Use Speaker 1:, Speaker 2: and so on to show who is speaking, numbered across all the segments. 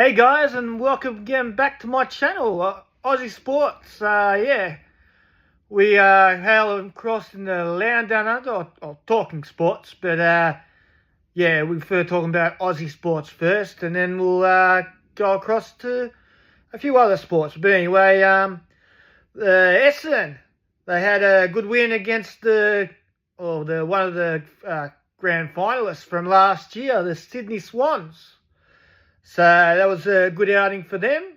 Speaker 1: Hey guys, and welcome again back to my channel, Aussie Sports. We hail across in the land down under, or talking sports, but we prefer talking about Aussie sports first, and then we'll go across to a few other sports. But anyway, Essendon, they had a good win against the one of the grand finalists from last year, the Sydney Swans. So that was a good outing for them.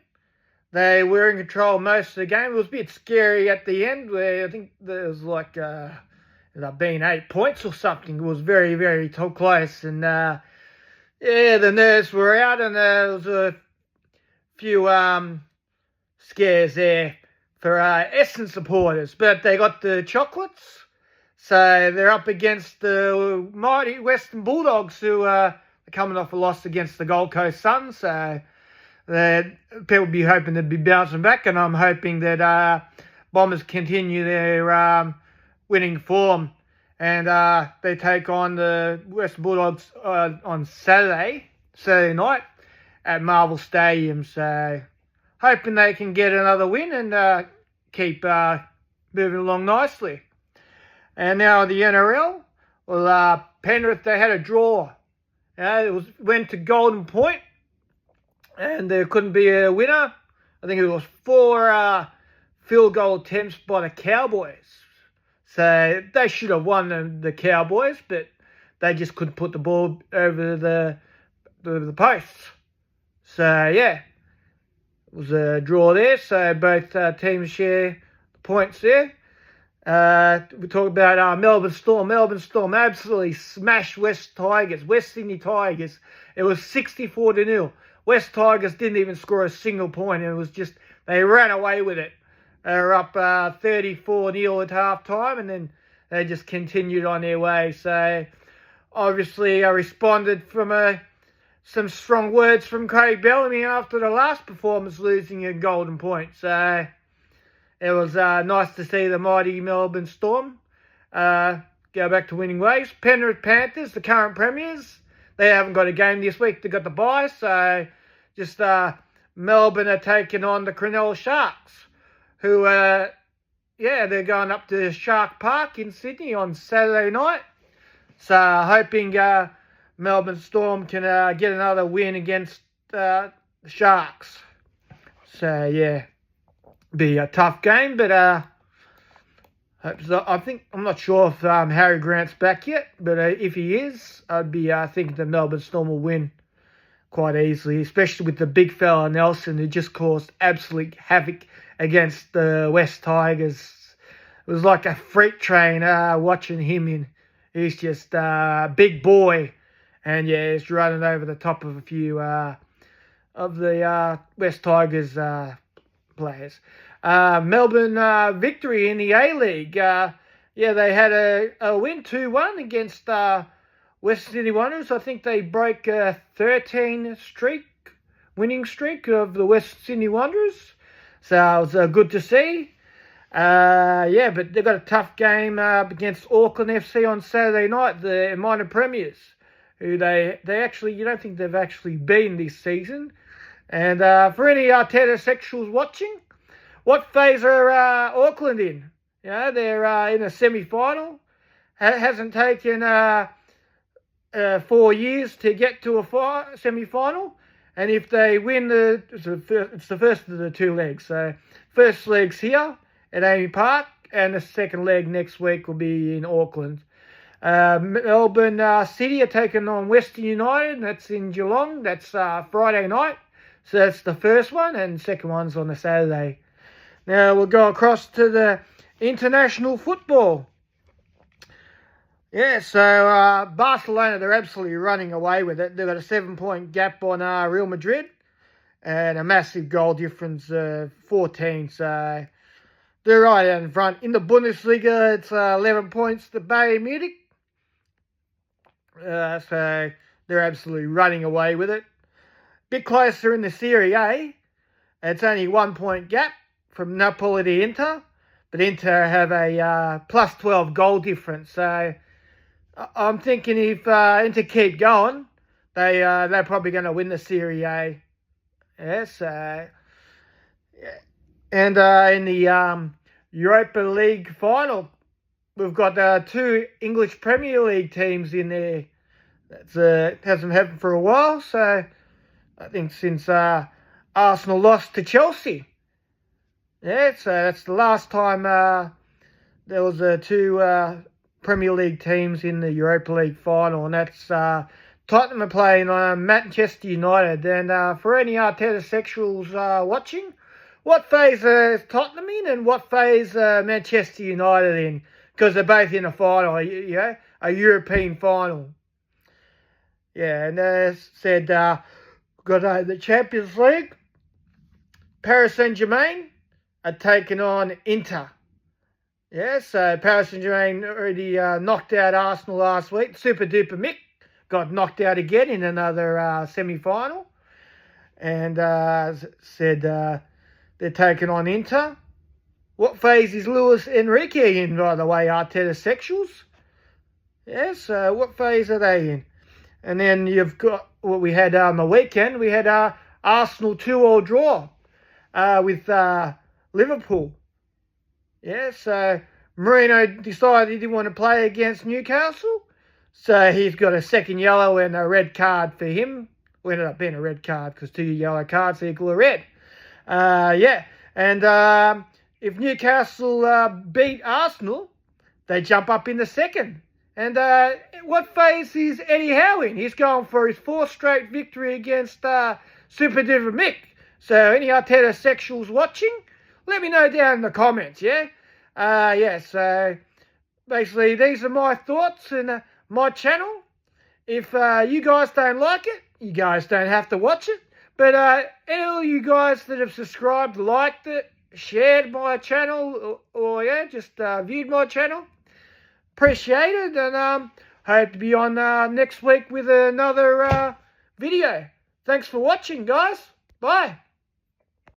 Speaker 1: They were in control most of the game. It was a bit scary at the end where I think there was like, ended up being 8 points or something. It was very, very close. And the nerves were out and there was a few scares there for Essendon supporters. But they got the chocolates. So they're up against the mighty Western Bulldogs who coming off a loss against the Gold Coast Suns, so people be hoping to be bouncing back, and I'm hoping that Bombers continue their winning form, and they take on the Western Bulldogs on Saturday night at Marvel Stadium. So hoping they can get another win and keep moving along nicely. And now the NRL, well, Penrith, they had a draw. Went to Golden Point, and there couldn't be a winner. I think it was 4 field goal attempts by the Cowboys. So they should have won the Cowboys, but they just couldn't put the ball over the posts. So, yeah, it was a draw there. So both teams share the points there. We talk about Melbourne Storm. Melbourne Storm absolutely smashed West Sydney Tigers. It was 64-0. West Tigers didn't even score a single point. It was just, they ran away with it. They were up 34-0 at half time, and then they just continued on their way. So, obviously, I responded from some strong words from Craig Bellamy after the last performance, losing a Golden Point. So, it was nice to see the mighty Melbourne Storm go back to winning ways. Penrith Panthers, the current premiers, they haven't got a game this week. They got the bye, so just Melbourne are taking on the Cronulla Sharks, who, they're going up to Shark Park in Sydney on Saturday night. So hoping Melbourne Storm can get another win against the Sharks. So, yeah. Be a tough game, but I'm not sure if Harry Grant's back yet, but if he is, I'd be thinking the Melbourne Storm will win quite easily, especially with the big fella Nelson, who just caused absolute havoc against the West Tigers. It was like a freight train watching him. He's just a big boy, and yeah, he's running over the top of a few of the West Tigers players. Melbourne victory in the A-League. They had a win 2-1 against West Sydney Wanderers. I think they broke a 13 winning streak of the West Sydney Wanderers. So it was good to see. But they've got a tough game against Auckland FC on Saturday night, the minor premiers, who they actually, you don't think they've actually beaten this season. And for any heterosexuals watching, what phase are Auckland in? You know, they're in a semi-final. Hasn't taken 4 years to get to a semi-final. And if they win it's the first of the 2 legs. So first leg's here at Amy Park, and the second leg next week will be in Auckland. Melbourne City are taking on Western United. That's in Geelong. That's Friday night. So that's the first one, and the second one's on the Saturday. Now we'll go across to the international football. Yeah, so Barcelona, they're absolutely running away with it. They've got a 7-point gap on Real Madrid and a massive goal difference, 14. So they're right out in front. In the Bundesliga, it's 11 points to Bayern Munich. So they're absolutely running away with it. Bit closer in the Serie A. It's only 1 point gap from Napoli to Inter, but Inter have a plus 12 goal difference. So I'm thinking if Inter keep going, they're probably going to win the Serie A. Yes, and in the Europa League final, we've got two English Premier League teams in there. That hasn't happened for a while, so I think since Arsenal lost to Chelsea. Yeah, so that's the last time there was two Premier League teams in the Europa League final, and that's Tottenham are playing Manchester United. And for any Arteta sexuals watching, what phase is Tottenham in and what phase Manchester United in? Because they're both in a final, a European final. Yeah, and as said, got the Champions League. Paris Saint-Germain are taking on Inter. Yeah, so Paris Saint-Germain already knocked out Arsenal last week. Super Duper Mick got knocked out again in another semi-final. And said they're taking on Inter. What phase is Luis Enrique in, by the way, Arteta sexuals? Yes, what phase are they in? And then you've got what we had on the weekend. We had Arsenal 2-2 draw with Liverpool. Yeah, so Mourinho decided he didn't want to play against Newcastle. So he's got a second yellow and a red card for him. Well, ended up being a red card because 2 yellow cards equal a red. Yeah, and if Newcastle beat Arsenal, they jump up in the second. And what phase is Eddie Howe in? He's going for his 4th straight victory against Super Duper Mick. So any Arteta sexuals watching, let me know down in the comments, yeah? Yeah, so basically these are my thoughts and my channel. If you guys don't like it, you guys don't have to watch it. But all you guys that have subscribed, liked it, shared my channel, or yeah, just viewed my channel, appreciate it, and hope to be on next week with another video. Thanks for watching, guys. Bye.